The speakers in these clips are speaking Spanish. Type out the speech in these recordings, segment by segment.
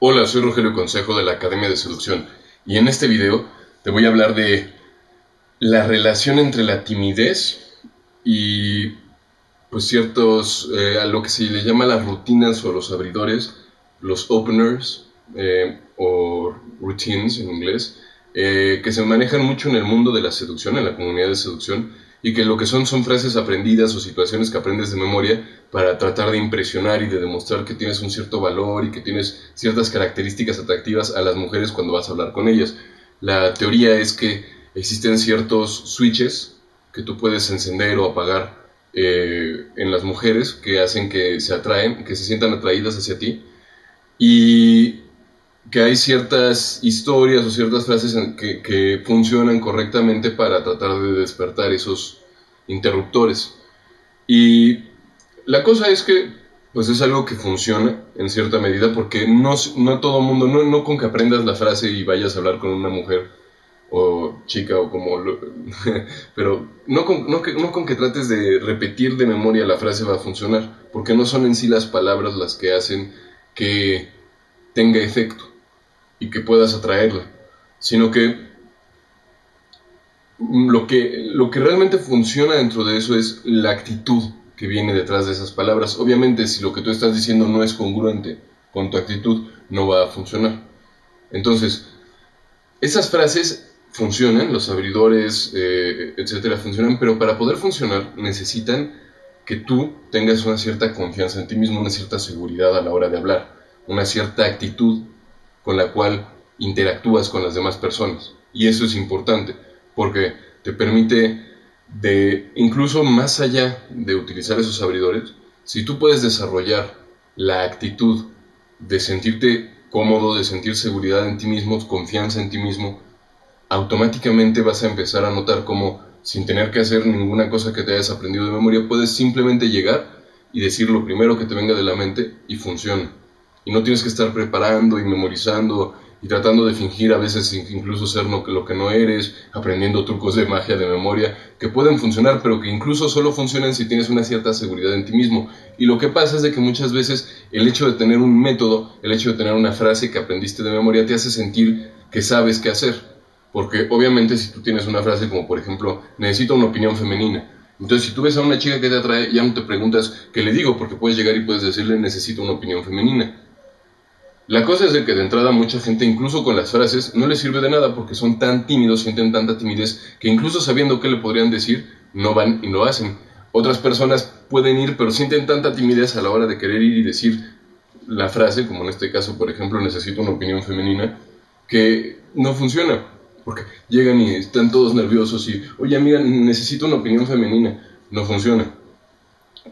Hola, soy Rogelio Consejo de la Academia de Seducción y en este video te voy a hablar de la relación entre la timidez y pues a lo que se le llama las rutinas o los abridores, los openers o routines en inglés, que se manejan mucho en el mundo de la seducción, en la comunidad de seducción, y que lo que son frases aprendidas o situaciones que aprendes de memoria para tratar de impresionar y de demostrar que tienes un cierto valor y que tienes ciertas características atractivas a las mujeres cuando vas a hablar con ellas. La teoría es que existen ciertos switches que tú puedes encender o apagar en las mujeres que hacen que se atraen, que se sientan atraídas hacia ti, y que hay ciertas historias o ciertas frases que funcionan correctamente para tratar de despertar esos interruptores. Y la cosa es que pues es algo que funciona en cierta medida porque no todo mundo, no con que aprendas la frase y vayas a hablar con una mujer o chica o pero no con que trates de repetir de memoria la frase va a funcionar, porque no son en sí las palabras las que hacen que tenga efecto y que puedas atraerla, sino que lo que realmente funciona dentro de eso es la actitud que viene detrás de esas palabras. Obviamente, si lo que tú estás diciendo no es congruente con tu actitud, no va a funcionar. Entonces, esas frases funcionan, los abridores, etcétera, funcionan, pero para poder funcionar necesitan que tú tengas una cierta confianza en ti mismo, una cierta seguridad a la hora de hablar, una cierta actitud con la cual interactúas con las demás personas. Y eso es importante, porque te permite incluso más allá de utilizar esos abridores, si tú puedes desarrollar la actitud de sentirte cómodo, de sentir seguridad en ti mismo, confianza en ti mismo, automáticamente vas a empezar a notar cómo, sin tener que hacer ninguna cosa que te hayas aprendido de memoria, puedes simplemente llegar y decir lo primero que te venga de la mente y funciona. Y no tienes que estar preparando y memorizando y tratando de fingir a veces incluso ser lo que no eres, aprendiendo trucos de magia de memoria que pueden funcionar, pero que incluso solo funcionan si tienes una cierta seguridad en ti mismo. Y lo que pasa es de que muchas veces el hecho de tener un método, el hecho de tener una frase que aprendiste de memoria te hace sentir que sabes qué hacer. Porque obviamente si tú tienes una frase como por ejemplo, necesito una opinión femenina, entonces si tú ves a una chica que te atrae, ya no te preguntas qué le digo, porque puedes llegar y puedes decirle necesito una opinión femenina. La cosa es de que de entrada mucha gente, incluso con las frases, no les sirve de nada porque son tan tímidos, sienten tanta timidez, que incluso sabiendo qué le podrían decir, no van y lo hacen. Otras personas pueden ir, pero sienten tanta timidez a la hora de querer ir y decir la frase, como en este caso, por ejemplo, necesito una opinión femenina, que no funciona, porque llegan y están todos nerviosos y, oye amiga, necesito una opinión femenina, no funciona.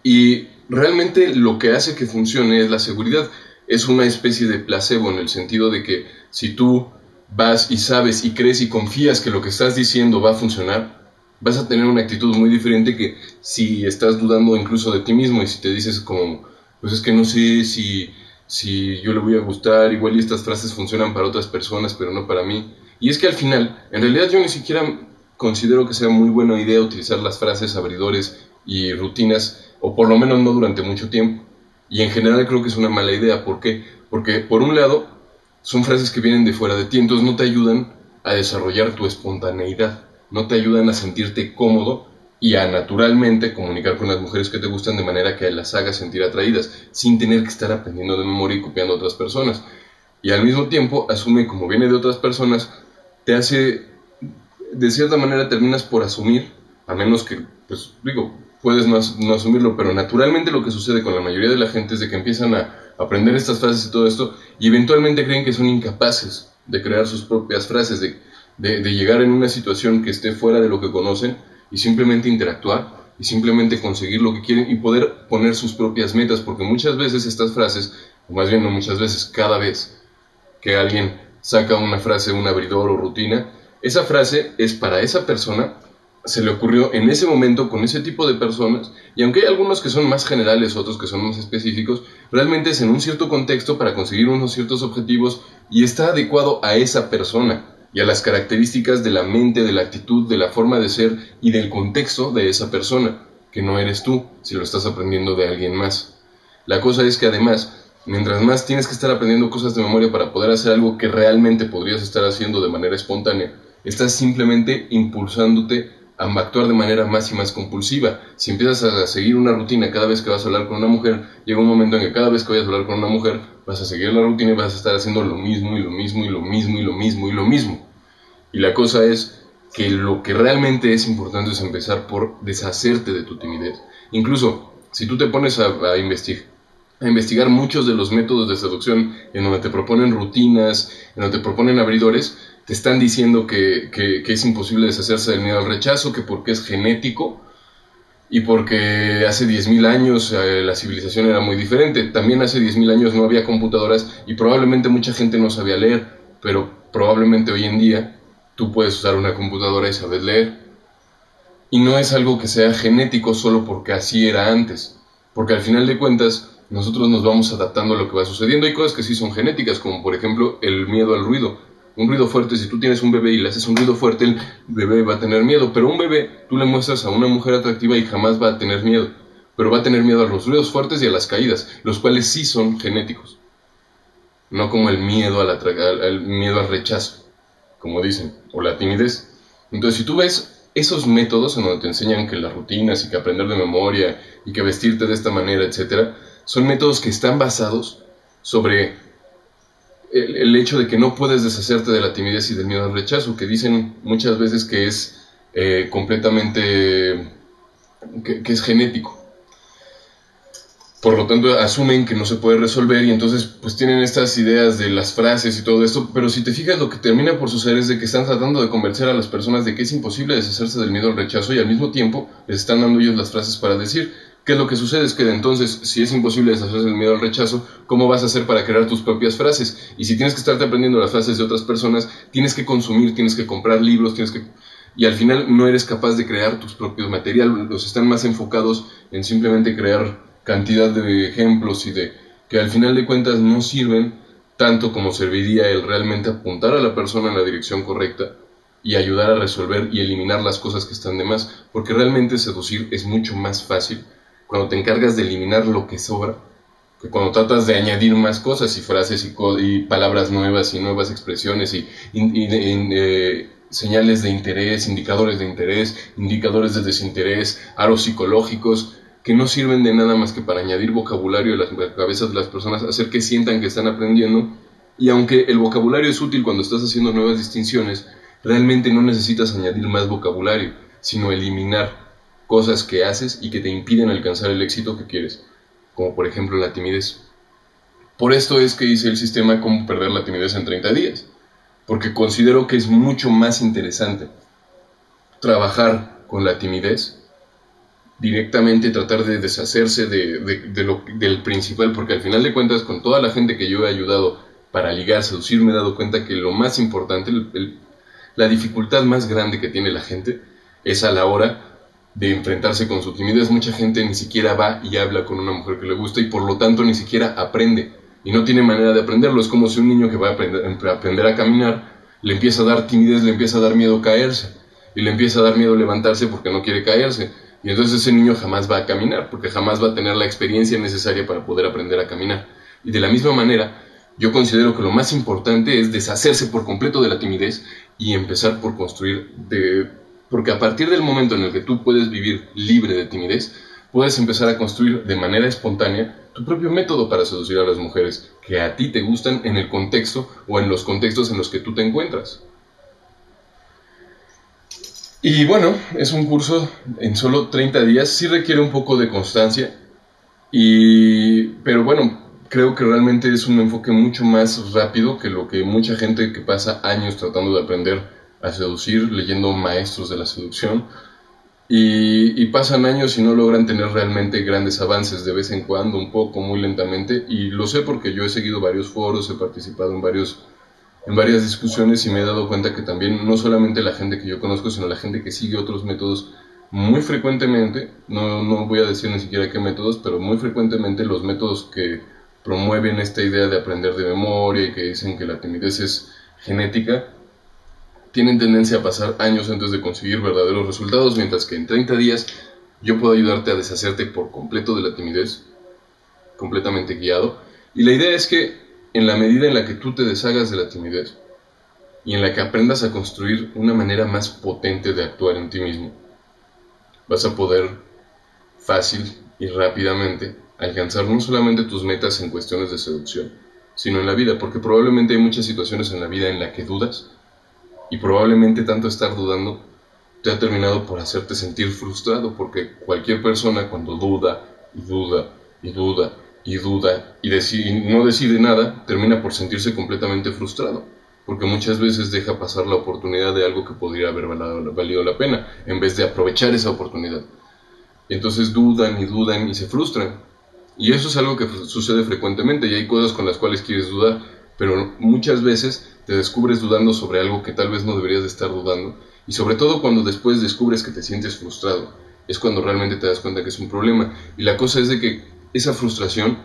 Y realmente lo que hace que funcione es la seguridad. Es una especie de placebo en el sentido de que si tú vas y sabes y crees y confías que lo que estás diciendo va a funcionar, vas a tener una actitud muy diferente que si estás dudando incluso de ti mismo y si te dices como, pues es que no sé si yo le voy a gustar, igual y estas frases funcionan para otras personas, pero no para mí. Y es que al final, en realidad yo ni siquiera considero que sea muy buena idea utilizar las frases, abridores y rutinas, o por lo menos no durante mucho tiempo. Y en general creo que es una mala idea. ¿Por qué? Porque por un lado son frases que vienen de fuera de ti, entonces no te ayudan a desarrollar tu espontaneidad, no te ayudan a sentirte cómodo y a naturalmente comunicar con las mujeres que te gustan de manera que las hagas sentir atraídas, sin tener que estar aprendiendo de memoria y copiando a otras personas. Y al mismo tiempo asume, como viene de otras personas, te hace, de cierta manera terminas por asumir, a menos que, pues digo, puedes no asumirlo, pero naturalmente lo que sucede con la mayoría de la gente es de que empiezan a aprender estas frases y todo esto, y eventualmente creen que son incapaces de crear sus propias frases, de llegar en una situación que esté fuera de lo que conocen y simplemente interactuar y simplemente conseguir lo que quieren y poder poner sus propias metas, porque muchas veces estas frases, o más bien no muchas veces, cada vez que alguien saca una frase, un abridor o rutina, esa frase es para esa persona, se le ocurrió en ese momento con ese tipo de personas, y aunque hay algunos que son más generales, otros que son más específicos, realmente es en un cierto contexto para conseguir unos ciertos objetivos y está adecuado a esa persona y a las características de la mente, de la actitud, de la forma de ser y del contexto de esa persona, que no eres tú si lo estás aprendiendo de alguien más. La cosa es que además Mientras más tienes que estar aprendiendo cosas de memoria para poder hacer algo que realmente podrías estar haciendo de manera espontánea, estás simplemente impulsándote a actuar de manera más y más compulsiva. Si empiezas a seguir una rutina cada vez que vas a hablar con una mujer, llega un momento en que cada vez que vayas a hablar con una mujer, vas a seguir la rutina y vas a estar haciendo lo mismo y lo mismo y lo mismo y lo mismo y lo mismo. Y la cosa es que lo que realmente es importante es empezar por deshacerte de tu timidez. Incluso, si tú te pones a investigar muchos de los métodos de seducción en donde te proponen rutinas, en donde te proponen abridores, te están diciendo que es imposible deshacerse del miedo al rechazo, que porque es genético y porque hace 10.000 años la civilización era muy diferente. También hace 10.000 años no había computadoras y probablemente mucha gente no sabía leer, pero probablemente hoy en día tú puedes usar una computadora y sabes leer. Y no es algo que sea genético solo porque así era antes, porque al final de cuentas nosotros nos vamos adaptando a lo que va sucediendo. Hay cosas que sí son genéticas, como por ejemplo el miedo al ruido. Un ruido fuerte, si tú tienes un bebé y le haces un ruido fuerte, el bebé va a tener miedo. Pero un bebé, tú le muestras a una mujer atractiva y jamás va a tener miedo. Pero va a tener miedo a los ruidos fuertes y a las caídas, los cuales sí son genéticos. No como el miedo al miedo al rechazo, como dicen, o la timidez. Entonces, si tú ves esos métodos en donde te enseñan que las rutinas y que aprender de memoria y que vestirte de esta manera, etcétera, son métodos que están basados sobre el hecho de que no puedes deshacerte de la timidez y del miedo al rechazo, que dicen muchas veces que es completamente, que es genético. Por lo tanto, asumen que no se puede resolver y entonces pues tienen estas ideas de las frases y todo esto, pero si te fijas, lo que termina por suceder es de que están tratando de convencer a las personas de que es imposible deshacerse del miedo al rechazo y al mismo tiempo les están dando ellos las frases para decir. ¿Qué es lo que sucede? Es que entonces, si es imposible deshacerse del miedo al rechazo, ¿cómo vas a hacer para crear tus propias frases? Y si tienes que estarte aprendiendo las frases de otras personas, tienes que consumir, tienes que comprar libros, y al final no eres capaz de crear tus propios materiales. Los están más enfocados en simplemente crear cantidad de ejemplos y de que al final de cuentas no sirven tanto como serviría el realmente apuntar a la persona en la dirección correcta y ayudar a resolver y eliminar las cosas que están de más, porque realmente seducir es mucho más fácil cuando te encargas de eliminar lo que sobra, que cuando tratas de añadir más cosas y frases y palabras nuevas y nuevas expresiones y señales de interés, indicadores de desinterés, aros psicológicos, que no sirven de nada más que para añadir vocabulario a las cabezas de las personas, hacer que sientan que están aprendiendo. Y aunque el vocabulario es útil cuando estás haciendo nuevas distinciones, realmente no necesitas añadir más vocabulario, sino eliminar cosas que haces y que te impiden alcanzar el éxito que quieres, como por ejemplo la timidez. Por esto es que hice el sistema Cómo perder la timidez en 30 días, porque considero que es mucho más interesante trabajar con la timidez, directamente tratar de deshacerse del principal, porque al final de cuentas, con toda la gente que yo he ayudado para ligar, seducir, me he dado cuenta que lo más importante, la dificultad más grande que tiene la gente es a la hora de enfrentarse con su timidez. Mucha gente ni siquiera va y habla con una mujer que le gusta y por lo tanto ni siquiera aprende y no tiene manera de aprenderlo. Es como si un niño que va a aprender a caminar le empieza a dar timidez, le empieza a dar miedo caerse y le empieza a dar miedo levantarse porque no quiere caerse. Y entonces ese niño jamás va a caminar, porque jamás va a tener la experiencia necesaria para poder aprender a caminar. Y de la misma manera, yo considero que lo más importante es deshacerse por completo de la timidez y empezar por construir, porque a partir del momento en el que tú puedes vivir libre de timidez, puedes empezar a construir de manera espontánea tu propio método para seducir a las mujeres que a ti te gustan en el contexto o en los contextos en los que tú te encuentras. Y bueno, es un curso en solo 30 días, sí requiere un poco de constancia, pero bueno, creo que realmente es un enfoque mucho más rápido que lo que mucha gente que pasa años tratando de aprender a seducir, leyendo maestros de la seducción, y pasan años y no logran tener realmente grandes avances, de vez en cuando, un poco, muy lentamente, y lo sé porque yo he seguido varios foros, he participado en varias discusiones y me he dado cuenta que también no solamente la gente que yo conozco, sino la gente que sigue otros métodos muy frecuentemente, no voy a decir ni siquiera qué métodos, pero muy frecuentemente los métodos que promueven esta idea de aprender de memoria y que dicen que la timidez es genética, tienen tendencia a pasar años antes de conseguir verdaderos resultados, mientras que en 30 días yo puedo ayudarte a deshacerte por completo de la timidez, completamente guiado, Y la idea es que en la medida en la que tú te deshagas de la timidez y en la que aprendas a construir una manera más potente de actuar en ti mismo, vas a poder fácil y rápidamente alcanzar no solamente tus metas en cuestiones de seducción, sino en la vida, porque probablemente hay muchas situaciones en la vida en las que dudas, y probablemente tanto estar dudando te ha terminado por hacerte sentir frustrado, porque cualquier persona cuando duda y duda y duda y duda y no decide nada, termina por sentirse completamente frustrado, porque muchas veces deja pasar la oportunidad de algo que podría haber valido la pena, en vez de aprovechar esa oportunidad. Y entonces dudan y se frustran. Y eso es algo que sucede frecuentemente, y hay cosas con las cuales quieres dudar, pero muchas veces te descubres dudando sobre algo que tal vez no deberías de estar dudando, y sobre todo cuando después descubres que te sientes frustrado, es cuando realmente te das cuenta que es un problema. Y la cosa es de que esa frustración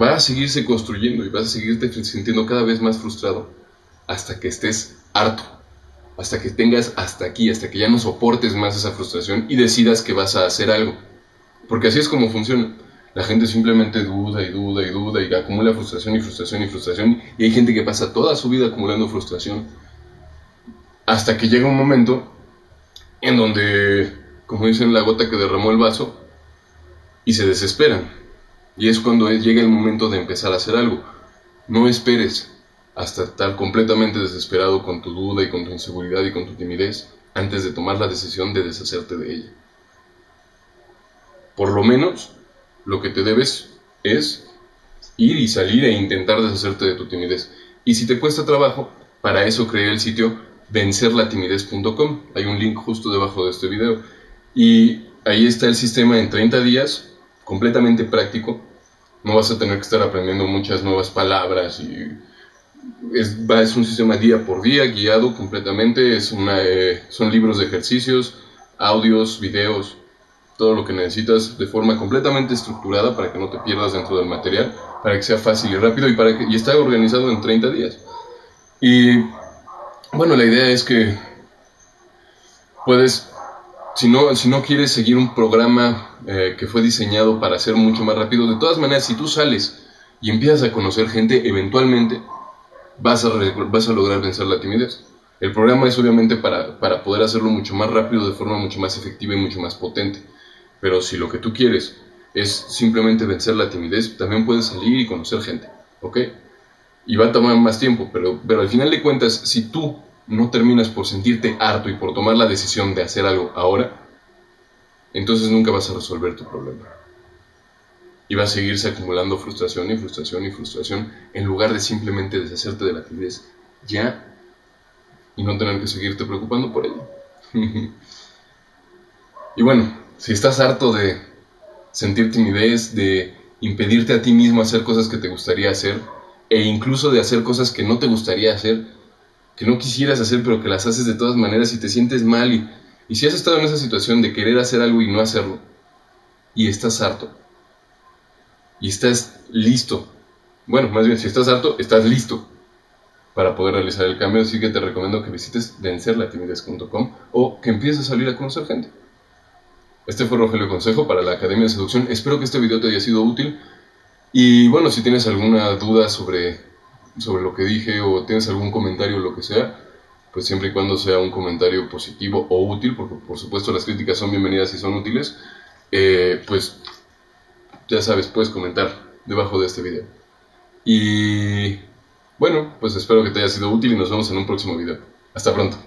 va a seguirse construyendo y vas a seguirte sintiendo cada vez más frustrado hasta que estés harto, hasta que tengas hasta aquí, hasta que ya no soportes más esa frustración y decidas que vas a hacer algo. Porque así es como funciona. La gente simplemente duda y duda y duda y acumula frustración y frustración y frustración, y hay gente que pasa toda su vida acumulando frustración hasta que llega un momento en donde, como dicen, la gota que derramó el vaso, y se desesperan. Y es cuando llega el momento de empezar a hacer algo. No esperes hasta estar completamente desesperado con tu duda y con tu inseguridad y con tu timidez antes de tomar la decisión de deshacerte de ella. Por lo menos, lo que te debes es ir y salir e intentar deshacerte de tu timidez. Y si te cuesta trabajo, para eso creé el sitio vencerlatimidez.com. Hay un link justo debajo de este video. Y ahí está el sistema en 30 días, completamente práctico. No vas a tener que estar aprendiendo muchas nuevas palabras. Es un sistema día por día, guiado completamente. Son libros de ejercicios, audios, videos, todo lo que necesitas de forma completamente estructurada para que no te pierdas dentro del material, para que sea fácil y rápido y está organizado en 30 días. Y bueno, la idea es que puedes, si no quieres seguir un programa que fue diseñado para ser mucho más rápido, de todas maneras, si tú sales y empiezas a conocer gente, eventualmente vas a lograr vencer la timidez. El programa es obviamente para poder hacerlo mucho más rápido, de forma mucho más efectiva y mucho más potente. Pero si lo que tú quieres es simplemente vencer la timidez, también puedes salir y conocer gente, ¿ok? Y va a tomar más tiempo, pero al final de cuentas, si tú no terminas por sentirte harto y por tomar la decisión de hacer algo ahora, entonces nunca vas a resolver tu problema. Y va a seguirse acumulando frustración y frustración y frustración, en lugar de simplemente deshacerte de la timidez ya y no tener que seguirte preocupando por ello. Y bueno, si estás harto de sentir timidez, de impedirte a ti mismo hacer cosas que te gustaría hacer, e incluso de hacer cosas que no te gustaría hacer, que no quisieras hacer pero que las haces de todas maneras y te sientes mal, y si has estado en esa situación de querer hacer algo y no hacerlo, y estás harto, y estás listo, bueno, más bien, si estás harto, estás listo para poder realizar el cambio, así que te recomiendo que visites vencerlatimidez.com o que empieces a salir a conocer gente. Este fue Rogelio Consejo para la Academia de Seducción. Espero que este video te haya sido útil. Y bueno, si tienes alguna duda sobre lo que dije, o tienes algún comentario o lo que sea, pues siempre y cuando sea un comentario positivo o útil, porque por supuesto las críticas son bienvenidas y son útiles, pues ya sabes, puedes comentar debajo de este video. Y bueno, pues espero que te haya sido útil y nos vemos en un próximo video. Hasta pronto.